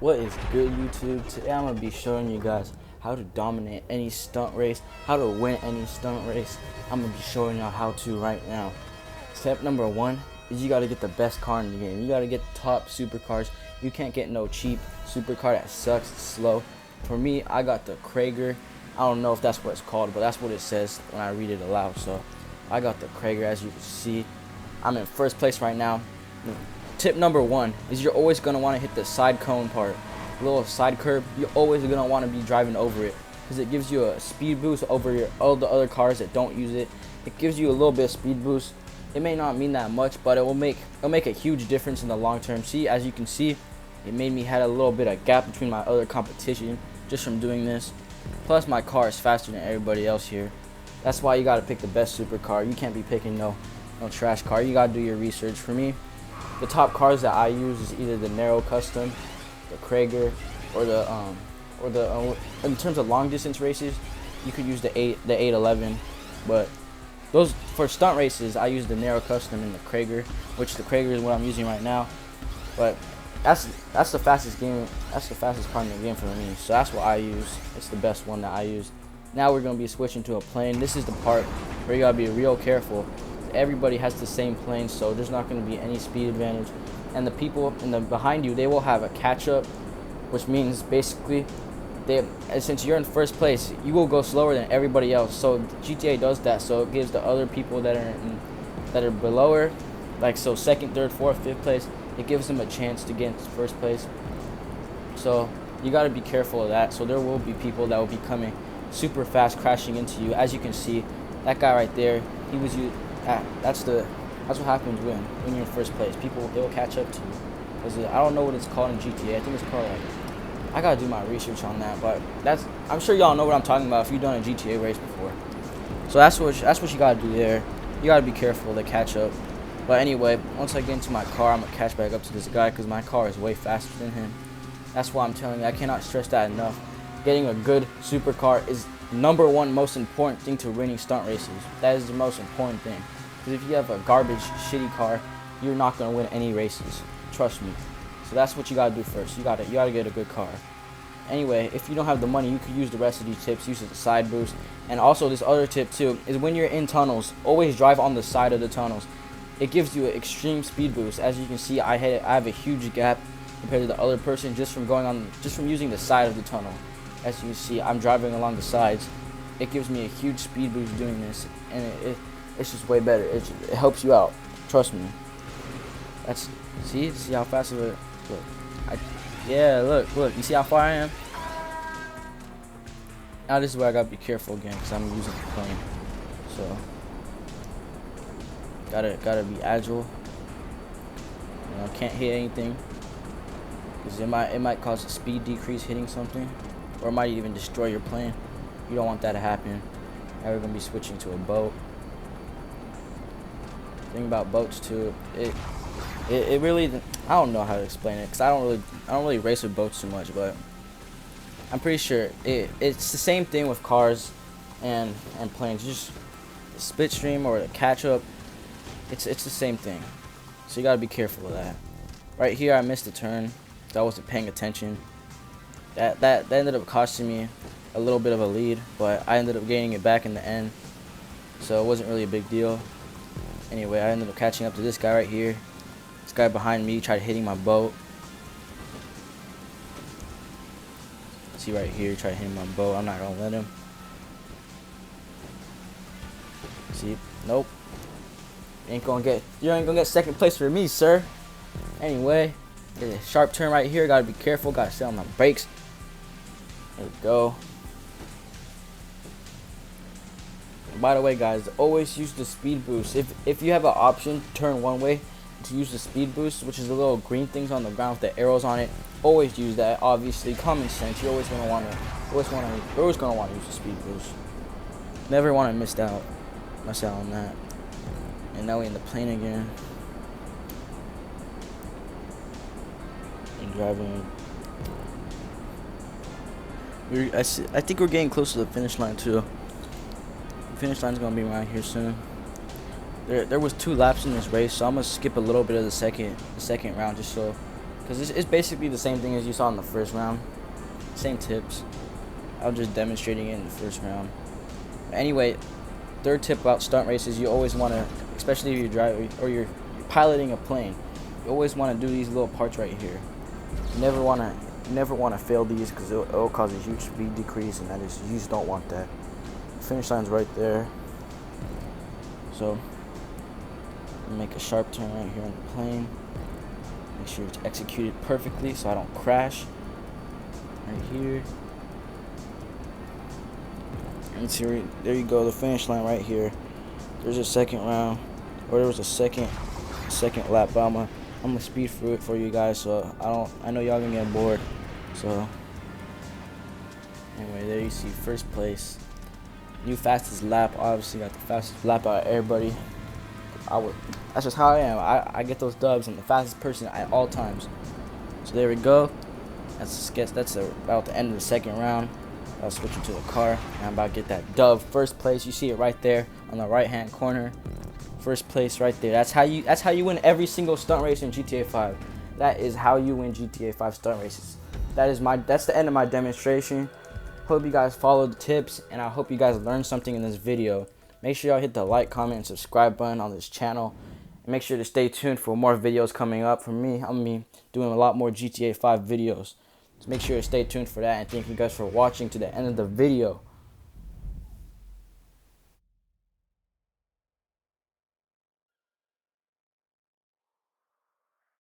What is good, YouTube? Today I'm going to be showing you guys how to dominate any stunt race, how to win any stunt race. I'm going to be showing y'all how to right now. Step number one is you got to get the best car in the game. You got to get top supercars. You can't get no cheap supercar that sucks, it's slow. For me, I got the Krager. I don't know if that's what it's called, but that's what it says when I read it aloud. So I got the Krager, as you can see. I'm in first place right now. Tip number one is you're always going to want to hit the side cone part, a little side curb. You're always going to want to be driving over it because it gives you a speed boost over all the other cars that don't use it. It gives you a little bit of speed boost. It may not mean that much, but it'll make a huge difference in the long term. See, as you can see, it made me had a little bit of gap between my other competition just from doing this. Plus, my car is faster than everybody else here. That's why you got to pick the best supercar. You can't be picking no trash car. You got to do your research. For me, the top cars that I use is either the Nero Custom, the Krager, or the in terms of long distance races, you could use the 811. But those for stunt races, I use the Nero Custom and the Krager, which the Krager is what I'm using right now. But that's the fastest game. That's the fastest part in the game for me. So that's what I use. It's the best one that I use. Now we're gonna be switching to a plane. This is the part where you gotta be real careful. Everybody has the same plane, so there's not going to be any speed advantage, and the people behind you, they will have a catch up, which means basically since you're in first place, you will go slower than everybody else. So GTA does that, so it gives the other people that are below her, like so second, third, fourth, fifth place, it gives them a chance to get into first place. So you got to be careful of that. So there will be people that will be coming super fast, crashing into you. As you can see, that guy right there, he was you. That's what happens when you're in first place. People, they'll catch up to you. Cause I don't know what it's called in GTA. I think it's called I gotta do my research on that. But I'm sure y'all know what I'm talking about if you've done a GTA race before. So that's what you gotta do there. You gotta be careful to catch up. But anyway, once I get into my car, I'm gonna catch back up to this guy because my car is way faster than him. That's why I'm telling you, I cannot stress that enough. Getting a good supercar is number one most important thing to winning stunt races. That is the most important thing. Because if you have a garbage, shitty car, you're not gonna win any races. Trust me. So that's what you gotta do first. You gotta get a good car. Anyway, if you don't have the money, you could use the rest of these tips. Use the side boost, and also this other tip too is when you're in tunnels, always drive on the side of the tunnels. It gives you an extreme speed boost. As you can see, I have a huge gap compared to the other person just from using the side of the tunnel. As you can see, I'm driving along the sides. It gives me a huge speed boost doing this, and it's just way better. It helps you out. Trust me. See how fast it look. Look. You see how far I am? Now this is where I gotta be careful again because I'm using the plane. So gotta be agile. Can't hit anything because it might cause a speed decrease hitting something. Or it might even destroy your plane. You don't want that to happen. Now we're gonna be switching to a boat. The thing about boats too, it really, I don't know how to explain it because I don't really race with boats too much, but I'm pretty sure it's the same thing with cars and planes. Just the split stream or the catch up, it's the same thing. So you gotta be careful of that. Right here, I missed a turn because I wasn't paying attention. That ended up costing me a little bit of a lead, but I ended up gaining it back in the end, so it wasn't really a big deal. Anyway, I ended up catching up to this guy right here. This guy behind me tried hitting my boat. See right here, tried hitting my boat. I'm not gonna let him. See, nope. You ain't gonna get second place for me, sir. Anyway, there's a sharp turn right here. Gotta be careful. Gotta stay on my brakes. There we go. And by the way, guys, always use the speed boost. If you have an option, turn one way to use the speed boost, which is the little green things on the ground with the arrows on it. Always use that. Obviously, common sense. You're always gonna want to use the speed boost. Never want to miss out on that. And now we're in the plane again. And driving. I think we're getting close to the finish line too. The finish line's gonna be around here soon. There was 2 laps in this race, so I'm gonna skip a little bit of the second round just so because it's basically the same thing as you saw in the first round. Same tips. I was just demonstrating it in the first round. Anyway, third tip about stunt races, you always want to, especially if you're driving or you're piloting a plane, you always want to do these little parts right here. You never want to fail these, because it'll cause a huge speed decrease, and you just don't want that. The finish line's right there. So make a sharp turn right here on the plane. Make sure it's executed perfectly so I don't crash. Right here. And see, there you go, the finish line right here. There's a second round, or there was a second lap, but I'm gonna speed through it for you guys, so I know y'all gonna get bored. So anyway, there you see first place. New fastest lap, obviously got the fastest lap out of everybody. That's just how I am. I get those dubs. I'm the fastest person at all times. So there we go. That's about the end of the second round. I'll switch into the car, and I'm about to get that dub. First place, you see it right there on the right hand corner. First place right there. That's how you win every single stunt race in GTA 5. That is how you win GTA 5 stunt races. That's the end of my demonstration. Hope you guys followed the tips, and I hope you guys learned something in this video. Make sure y'all hit the like, comment, and subscribe button on this channel. And make sure to stay tuned for more videos coming up from me. I'm gonna be doing a lot more GTA 5 videos. So make sure to stay tuned for that, and thank you guys for watching to the end of the video.